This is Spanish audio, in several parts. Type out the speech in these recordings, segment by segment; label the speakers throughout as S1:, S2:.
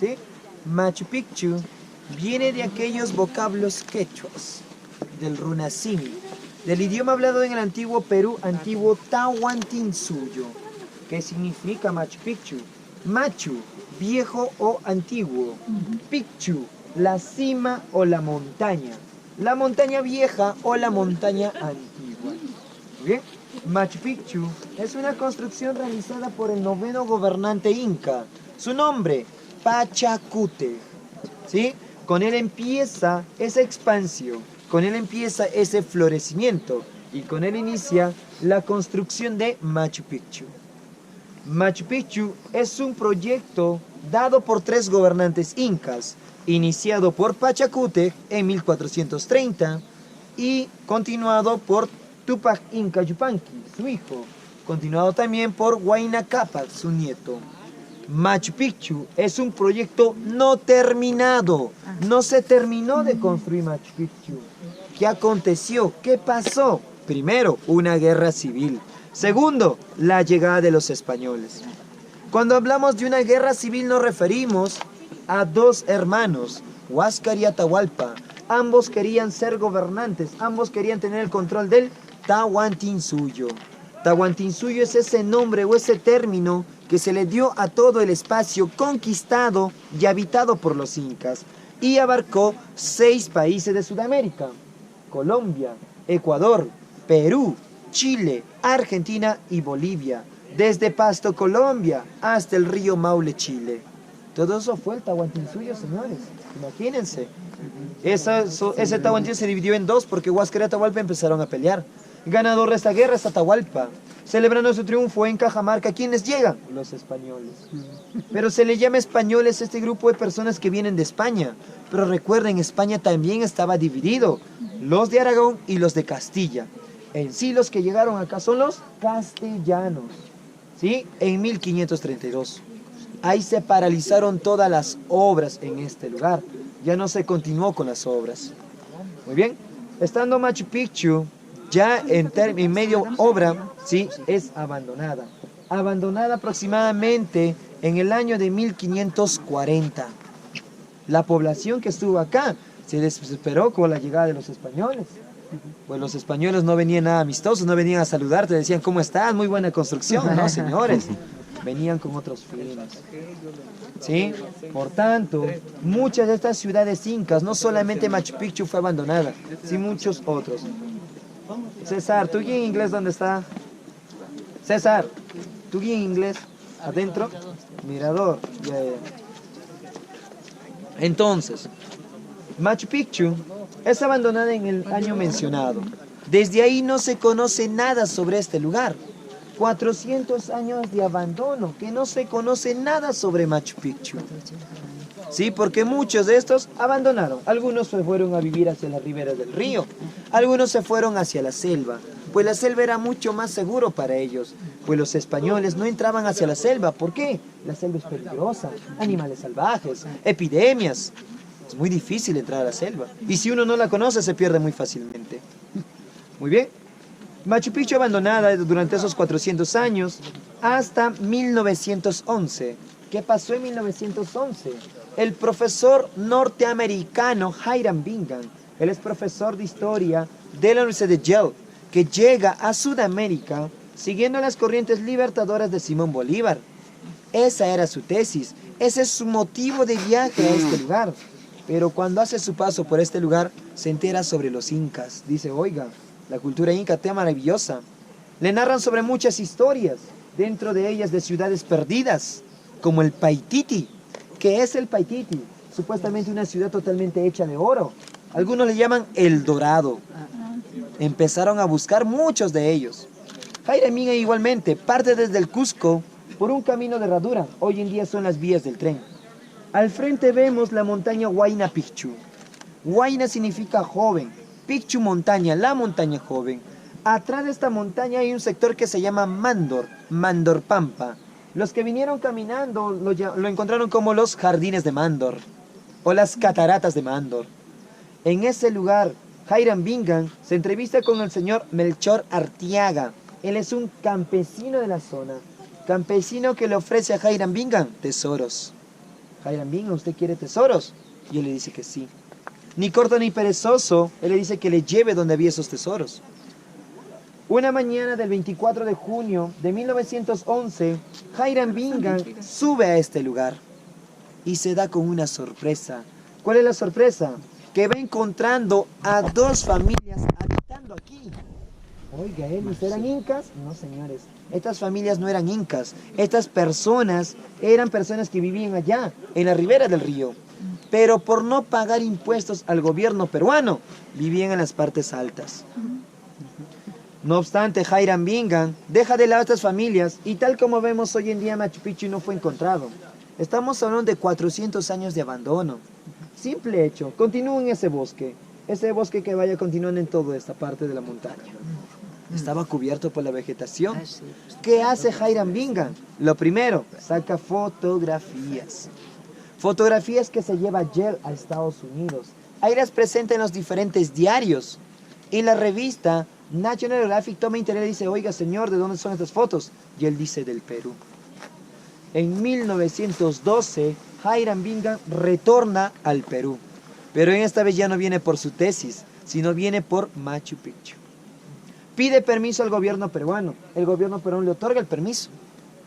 S1: ¿sí? Machu Picchu viene de aquellos vocablos quechuas, del runacimi, del idioma hablado en el antiguo Perú, antiguo Tahuantinsuyo, que significa Machu Picchu. Machu, viejo o antiguo. Picchu, la cima o la montaña. La montaña vieja o la montaña antigua. ¿Bien? Machu Picchu es una construcción realizada por el noveno gobernante inca. Su nombre, Pachacútec. ¿Sí? Con él empieza esa expansión, con él empieza ese florecimiento y con él inicia la construcción de Machu Picchu. Machu Picchu es un proyecto dado por 3 gobernantes incas, iniciado por Pachacútec en 1430 y continuado por Tupac Inca Yupanqui, su hijo, continuado también por Huayna Cápac, su nieto. Machu Picchu es un proyecto no terminado, no se terminó de construir Machu Picchu. ¿Qué aconteció? ¿Qué pasó? Primero, una guerra civil. Segundo, la llegada de los españoles. Cuando hablamos de una guerra civil nos referimos a 2 hermanos, Huáscar y Atahualpa. Ambos querían ser gobernantes, ambos querían tener el control del Tahuantinsuyo. Tahuantinsuyo es ese nombre o ese término que se le dio a todo el espacio conquistado y habitado por los incas y abarcó 6 países de Sudamérica: Colombia, Ecuador, Perú, Chile, Argentina y Bolivia, desde Pasto, Colombia, hasta el río Maule, Chile. Todo eso fue el Tahuantinsuyo, señores. Imagínense. Ese Tahuantinsuyo se dividió en 2 porque Huáscar y Atahualpa empezaron a pelear. Ganador de esta guerra es Atahualpa. Celebrando su triunfo en Cajamarca, ¿quiénes llegan? Los españoles. Pero se le llama españoles a este grupo de personas que vienen de España. Pero recuerden, España también estaba dividido. Los de Aragón y los de Castilla. En sí los que llegaron acá son los castellanos. ¿Sí? En 1532. Ahí se paralizaron todas las obras en este lugar. Ya no se continuó con las obras. Muy bien. Estando Machu Picchu ya en medio obra, ¿sí? Es abandonada. Abandonada aproximadamente en el año de 1540. La población que estuvo acá se desesperó con la llegada de los españoles. Pues los españoles no venían nada amistosos, no venían a saludarte, decían, ¿cómo estás? Muy buena construcción. No, señores, venían con otros fines. ¿Sí? Por tanto, muchas de estas ciudades incas, no solamente Machu Picchu fue abandonada, sino muchos otros. César, ¿tu guía en inglés dónde está? César, ¿tu guía en inglés? ¿Adentro? Mirador. Yeah. Entonces, Machu Picchu es abandonada en el año mencionado. Desde ahí no se conoce nada sobre este lugar. 400 años de abandono, que no se conoce nada sobre Machu Picchu. Sí, porque muchos de estos abandonaron. Algunos se fueron a vivir hacia las riberas del río. Algunos se fueron hacia la selva, pues la selva era mucho más seguro para ellos. Pues los españoles no entraban hacia la selva. ¿Por qué? La selva es peligrosa, animales salvajes, epidemias. Es muy difícil entrar a la selva. Y si uno no la conoce, se pierde muy fácilmente. Muy bien. Machu Picchu abandonada durante esos 400 años hasta 1911. ¿Qué pasó en 1911? El profesor norteamericano Hiram Bingham, él es profesor de historia de la Universidad de Yale, que llega a Sudamérica siguiendo las corrientes libertadoras de Simón Bolívar. Esa era su tesis, ese es su motivo de viaje a este lugar. Pero cuando hace su paso por este lugar, se entera sobre los incas. Dice, oiga, la cultura inca está maravillosa. Le narran sobre muchas historias, dentro de ellas de ciudades perdidas, como el Paititi. ¿Qué es el Paititi? Supuestamente una ciudad totalmente hecha de oro. Algunos le llaman El Dorado. Empezaron a buscar muchos de ellos. Hiram Bingham igualmente parte desde el Cusco por un camino de herradura. Hoy en día son las vías del tren. Al frente vemos la montaña Huayna Picchu. Huayna significa joven. Picchu montaña, la montaña joven. Atrás de esta montaña hay un sector que se llama Mandor, Mandorpampa. Los que vinieron caminando lo encontraron como los jardines de Mandor o las cataratas de Mandor. En ese lugar, Hiram Bingham se entrevista con el señor Melchor Artiaga. Él es un campesino de la zona. Campesino que le ofrece a Hiram Bingham tesoros. Jairam Binga, ¿usted quiere tesoros? Y él le dice que sí. Ni corto ni perezoso, él le dice que le lleve donde había esos tesoros. Una mañana del 24 de junio de 1911, Jairam Binga sube a este lugar y se da con una sorpresa. ¿Cuál es la sorpresa? Que va encontrando a dos familias habitando aquí. Oiga, ¿ellos eran incas? No, señores. Estas familias no eran incas. Estas personas eran personas que vivían allá, en la ribera del río. Pero por no pagar impuestos al gobierno peruano, vivían en las partes altas. No obstante, Jairam Binga deja de lado estas familias y tal como vemos hoy en día Machu Picchu no fue encontrado. Estamos hablando de 400 años de abandono. Simple hecho, continúa en ese bosque que vaya continuando en toda esta parte de la montaña. Estaba cubierto por la vegetación. ¿Qué hace Jairam Binga? Lo primero, saca fotografías. Fotografías que se lleva Yale a Estados Unidos. Ahí las presenta en los diferentes diarios. En la revista National Geographic toma interés y dice, oiga señor, ¿de dónde son estas fotos? Y él dice, del Perú. En 1912, Jairam Binga retorna al Perú. Pero en esta vez ya no viene por su tesis, sino viene por Machu Picchu. Pide permiso al gobierno peruano. El gobierno peruano le otorga el permiso.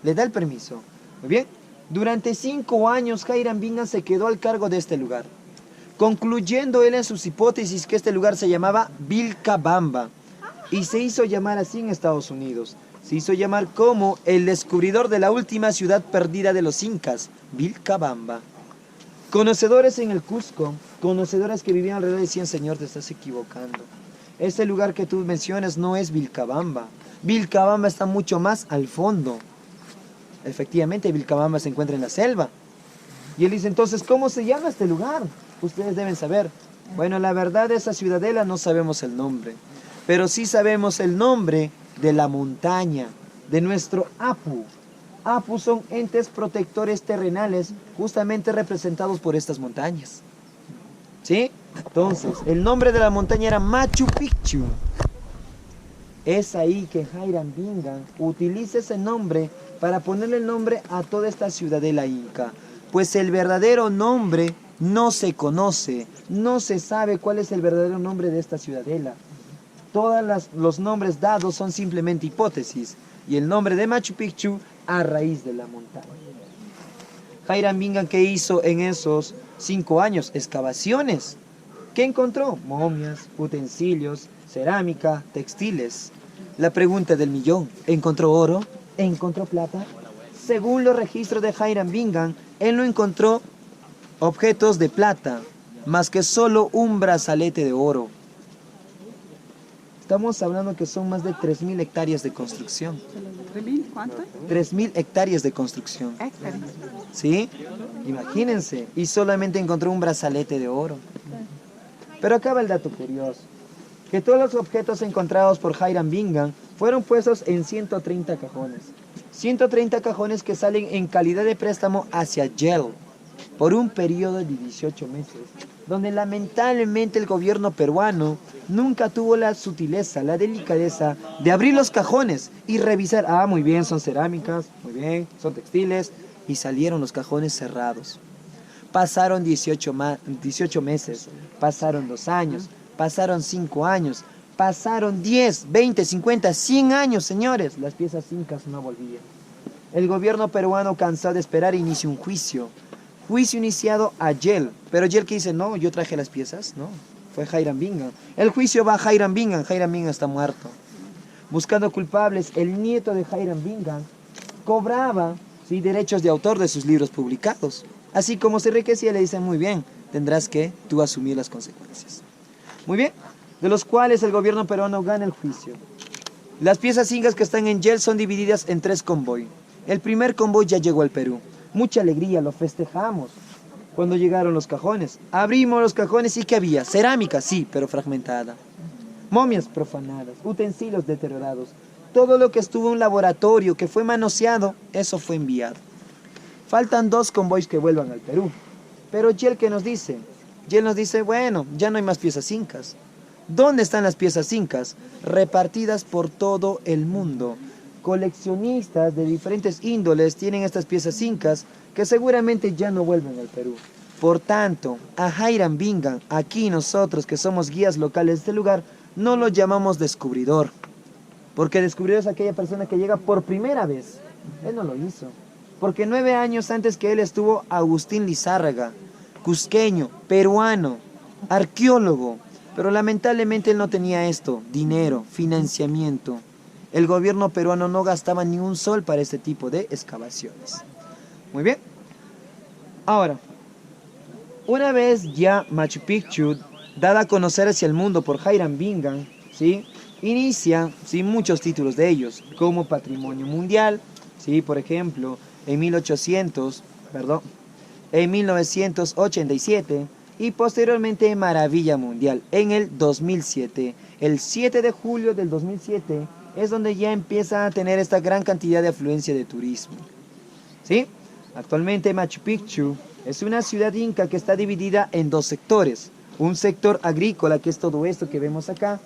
S1: Le da el permiso. Muy bien. Durante 5 años, Jairam Binga se quedó al cargo de este lugar. Concluyendo él en sus hipótesis que este lugar se llamaba Vilcabamba. Y se hizo llamar así en Estados Unidos. Se hizo llamar como el descubridor de la última ciudad perdida de los incas, Vilcabamba. Conocedores en el Cusco, conocedores que vivían alrededor decían, señor, te estás equivocando. Este lugar que tú mencionas no es Vilcabamba. Vilcabamba está mucho más al fondo. Efectivamente, Vilcabamba se encuentra en la selva. Y él dice, entonces, ¿cómo se llama este lugar? Ustedes deben saber. Bueno, la verdad de esa ciudadela no sabemos el nombre. Pero sí sabemos el nombre de la montaña, de nuestro Apu. Apu son entes protectores terrenales justamente representados por estas montañas. ¿Sí? Entonces, el nombre de la montaña era Machu Picchu. Es ahí que Jairam Binga utiliza ese nombre para ponerle el nombre a toda esta ciudadela inca. Pues el verdadero nombre no se conoce, no se sabe cuál es el verdadero nombre de esta ciudadela. Todos los nombres dados son simplemente hipótesis. Y el nombre de Machu Picchu a raíz de la montaña. Jairam Binga, ¿qué hizo en esos 5 años? Excavaciones. ¿Qué encontró? Momias, utensilios, cerámica, textiles. La pregunta del millón, ¿encontró oro? ¿Encontró plata? Según los registros de Jairam Binga, él no encontró objetos de plata, más que solo un brazalete de oro. Estamos hablando que son más de 3.000 hectáreas de construcción.
S2: ¿3.000? ¿Cuánto?
S1: 3.000 hectáreas de construcción.
S2: Hectáreas.
S1: ¿Sí? Imagínense. Y solamente encontró un brazalete de oro. Pero acá va el dato curioso. Que todos los objetos encontrados por Jairam Binga fueron puestos en 130 cajones. 130 cajones que salen en calidad de préstamo hacia Yale por un periodo de 18 meses. Donde lamentablemente el gobierno peruano nunca tuvo la sutileza, la delicadeza de abrir los cajones y revisar, muy bien, son cerámicas, muy bien, son textiles, y salieron los cajones cerrados. Pasaron 18 meses, pasaron 2 años, pasaron 5 años, pasaron 10, 20, 50, 100 años, señores. Las piezas incas no volvían. El gobierno peruano, cansado de esperar, inició un juicio. Juicio iniciado a Yale. Pero Yale, que dice, no, yo traje las piezas. No, fue Jairam Binga. El juicio va a Jairam Binga. Jairam Binga está muerto. Buscando culpables, el nieto de Jairam Binga cobraba derechos de autor de sus libros publicados. Así como se enriquecía, le dicen, muy bien, tendrás que tú asumir las consecuencias. Muy bien, de los cuales el gobierno peruano gana el juicio. Las piezas incas que están en Yale son divididas en 3 convoys. El primer convoy ya llegó al Perú. Mucha alegría, lo festejamos. Cuando llegaron los cajones, abrimos los cajones y ¿qué había? Cerámica, sí, pero fragmentada. Momias profanadas, utensilios deteriorados. Todo lo que estuvo en un laboratorio, que fue manoseado, eso fue enviado. Faltan 2 convoys que vuelvan al Perú. Pero Yale, ¿qué nos dice? Yale nos dice, bueno, ya no hay más piezas incas. ¿Dónde están las piezas incas? Repartidas por todo el mundo. coleccionistas de diferentes índoles tienen estas piezas incas que seguramente ya no vuelven al Perú. Por tanto, a Hiram Bingham, aquí nosotros que somos guías locales de este lugar, no lo llamamos descubridor. Porque descubridor es aquella persona que llega por primera vez. Él no lo hizo. Porque 9 años antes que él estuvo Agustín Lizárraga, cusqueño, peruano, arqueólogo. Pero lamentablemente él no tenía esto, dinero, financiamiento. El gobierno peruano no gastaba ni un sol para este tipo de excavaciones. Muy bien. Ahora, una vez ya Machu Picchu, dada a conocer hacia el mundo por Hiram Bingham, ¿sí?, inicia, ¿sí?, muchos títulos de ellos, como Patrimonio Mundial, ¿sí?, por ejemplo, en 1987, y posteriormente Maravilla Mundial, en el 2007. El 7 de julio del 2007 es donde ya empieza a tener esta gran cantidad de afluencia de turismo, ¿sí? Actualmente Machu Picchu es una ciudad inca que está dividida en 2 sectores. Un sector agrícola, que es todo esto que vemos acá,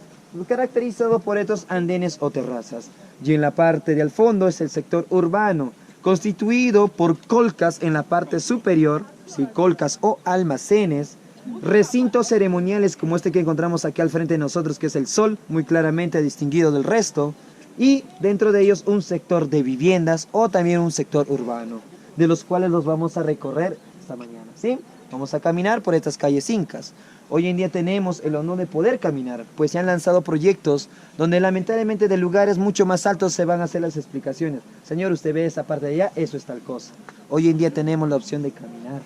S1: caracterizado por estos andenes o terrazas. Y en la parte de al fondo es el sector urbano, constituido por colcas en la parte superior, ¿sí?, colcas o almacenes, recintos ceremoniales como este que encontramos aquí al frente de nosotros, que es el sol, muy claramente distinguido del resto, y dentro de ellos un sector de viviendas o también un sector urbano, de los cuales los vamos a recorrer esta mañana, ¿sí? Vamos a caminar por estas calles incas. Hoy en día tenemos el honor de poder caminar, pues se han lanzado proyectos donde lamentablemente de lugares mucho más altos se van a hacer las explicaciones. Señor, usted ve esa parte de allá, eso es tal cosa. Hoy en día tenemos la opción de caminar.